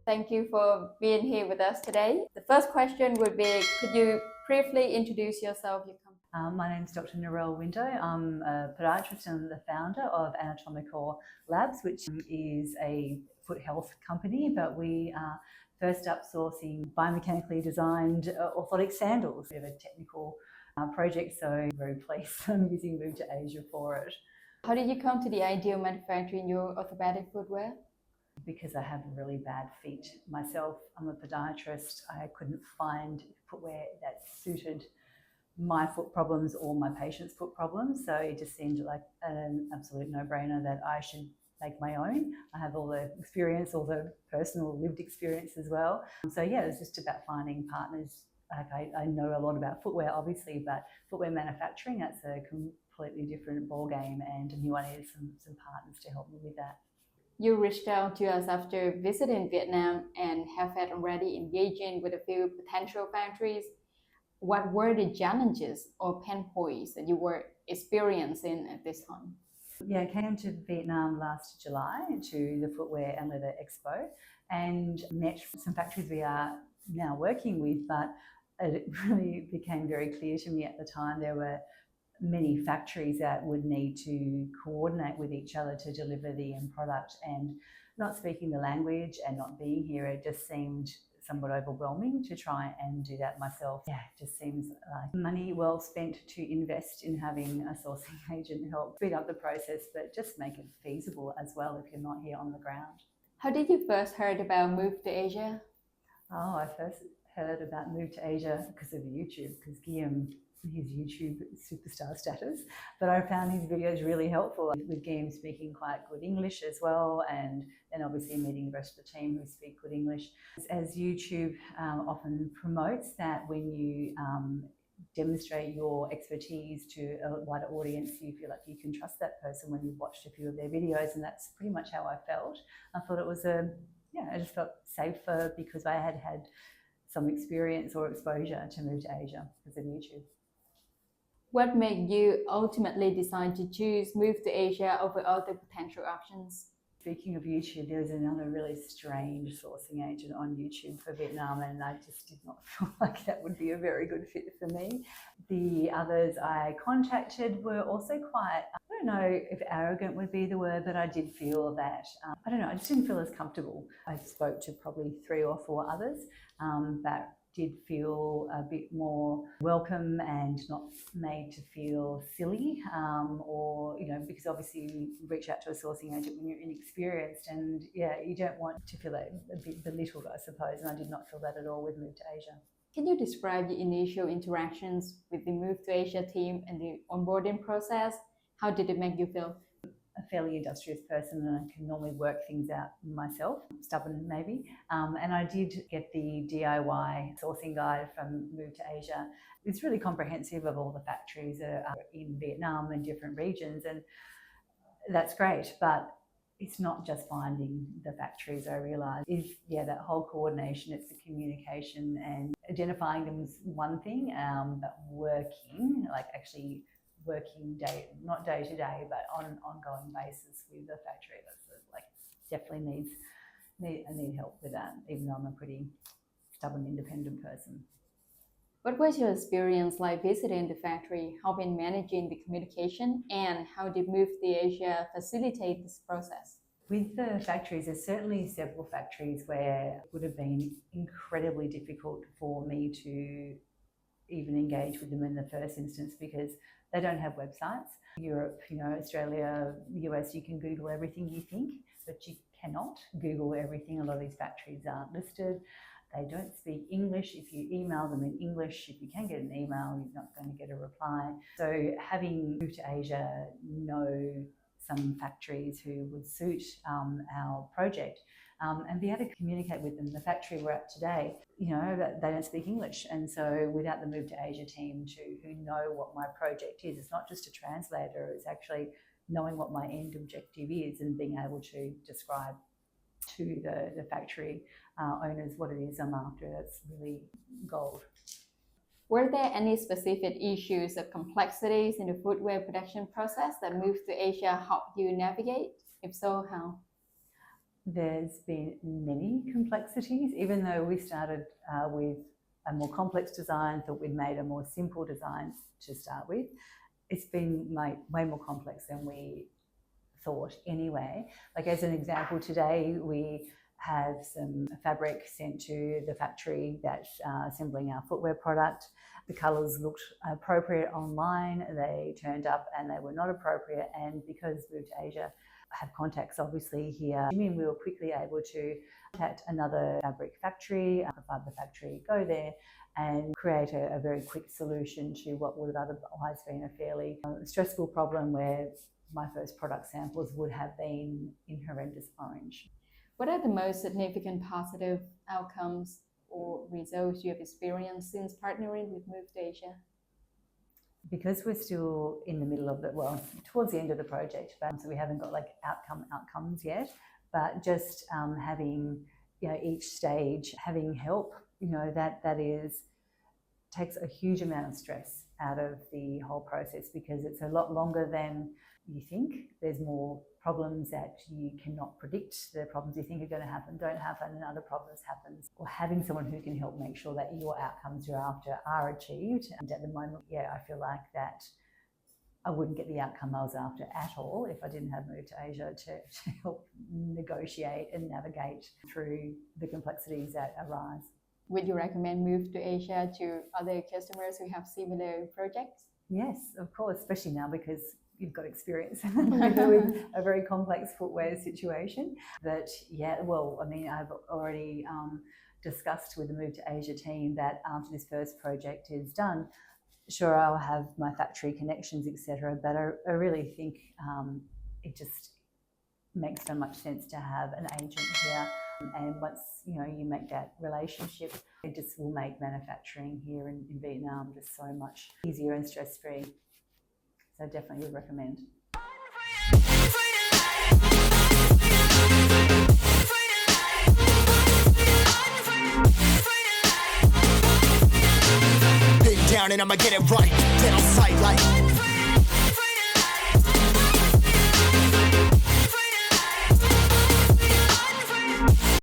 Thank you for being here with us today. The first question would be, could you briefly introduce yourself, your company? My name is Dr. Narelle Wyndow. I'm a podiatrist and the founder of Anatomicore Labs, which is a foot health company, but we are first up sourcing biomechanically designed orthotic sandals. We have a technical project, so I'm very pleased I'm using MoveToAsia for it. How did you come to the idea of manufacturing your orthopedic footwear? Because I have really bad feet myself. I'm a podiatrist. I couldn't find footwear that suited my foot problems or my patient's foot problems, so it just seemed like an absolute no-brainer that I should make my own. I have all the experience, all the personal lived experience as well. So yeah, it's just about finding partners. Like I know a lot about footwear, obviously, but footwear manufacturing, that's a completely different ball game, and I knew I needed some partners to help me with that. You reached out to us after visiting Vietnam and have had already engaging with a few potential factories. What were the challenges or pain points that you were experiencing at this time? Yeah, I came to Vietnam last July to the Footwear and Leather Expo and met some factories we are now working with, but it really became very clear to me at the time there were many factories that would need to coordinate with each other to deliver the end product, and not speaking the language and not being here, it just seemed somewhat overwhelming to try and do that myself. Yeah, it just seems like money well spent to invest in having a sourcing agent help speed up the process, but just make it feasible as well if you're not here on the ground. How did you first heard about MoveToAsia? Oh, I first heard about MoveToAsia because of YouTube, because Guillaume, his YouTube superstar status, but I found his videos really helpful, with Guillaume speaking quite good English as well, and then obviously meeting the rest of the team who speak good English. As YouTube often promotes that when you demonstrate your expertise to a wider audience, you feel like you can trust that person when you've watched a few of their videos, and that's pretty much how I felt. I thought it was I just felt safer because I had had some experience or exposure to MoveToAsia because of YouTube. What made you ultimately decide to choose MoveToAsia over other potential options? Speaking of YouTube, there's another really strange sourcing agent on YouTube for Vietnam, and I just did not feel like that would be a very good fit for me. The others I contacted were also quite, I don't know if arrogant would be the word, but I did feel that, I don't know, I just didn't feel as comfortable. I spoke to probably 3 or 4 others that did feel a bit more welcome and not made to feel silly, or, because obviously you reach out to a sourcing agent when you're inexperienced, and yeah, you don't want to feel like a bit belittled, I suppose, and I did not feel that at all with MoveToAsia. Can you describe the initial interactions with the MoveToAsia team and the onboarding process? How did it make you feel? A fairly industrious person, and I can normally work things out myself, stubborn maybe, and I did get the DIY sourcing guide from MoveToAsia. It's really comprehensive of all the factories that are in Vietnam and different regions, and that's great, but it's not just finding the factories. I realise that whole coordination, it's the communication, and identifying them is one thing, but working, like actually working not day to day, but on an ongoing basis with the factory. That's like definitely need help with that, even though I'm a pretty stubborn, independent person. What was your experience like visiting the factory, helping managing the communication, and how did MoveToAsia facilitate this process? With the factories, there's certainly several factories where it would have been incredibly difficult for me to even engage with them in the first instance because they don't have websites. Europe, Australia, US, you can Google everything you think, but you cannot Google everything. A lot of these factories aren't listed. They don't speak English. If you email them in English, if you can get an email, you're not going to get a reply. So having MoveToAsia know some factories who would suit our project, and be able to communicate with them. The factory we're at today, they don't speak English, and so without the MoveToAsia team who know what my project is, it's not just a translator, it's actually knowing what my end objective is and being able to describe to the factory owners what it is I'm after. That's really gold. Were there any specific issues or complexities in the footwear production process that MoveToAsia helped you navigate? If so, how? There's been many complexities, even though we started with a more complex design, thought we'd made a more simple design to start with. It's been way more complex than we thought anyway. Like as an example, today we have some fabric sent to the factory that's assembling our footwear product. The colours looked appropriate online, they turned up and they were not appropriate, and because MoveToAsia have contacts obviously here, we were quickly able to contact another fabric factory, a fibre factory, go there and create a very quick solution to what would have otherwise been a fairly stressful problem where my first product samples would have been in horrendous orange. What are the most significant positive outcomes or results you have experienced since partnering with MoveToAsia? Because we're still in the middle of it, well, towards the end of the project, but so we haven't got like outcomes yet, but just having, you know, each stage having help, you know, that takes a huge amount of stress out of the whole process, because it's a lot longer than you think. There's more problems that you cannot predict. The problems you think are going to happen don't happen, and other problems happen. Or having someone who can help make sure that your outcomes you're after are achieved. And at the moment, yeah, I feel like that I wouldn't get the outcome I was after at all if I didn't have MoveToAsia to help negotiate and navigate through the complexities that arise. Would you recommend MoveToAsia to other customers who have similar projects? Yes, of course, especially now because you've got experience with a very complex footwear situation. But yeah, well, I mean, I've already discussed with the MoveToAsia team that after this first project is done, sure, I'll have my factory connections, etc. But I really think it just makes so much sense to have an agent here. And once you make that relationship, it just will make manufacturing here in Vietnam just so much easier and stress-free. So definitely would recommend. Been down and I'ma get it right. Dead on sight like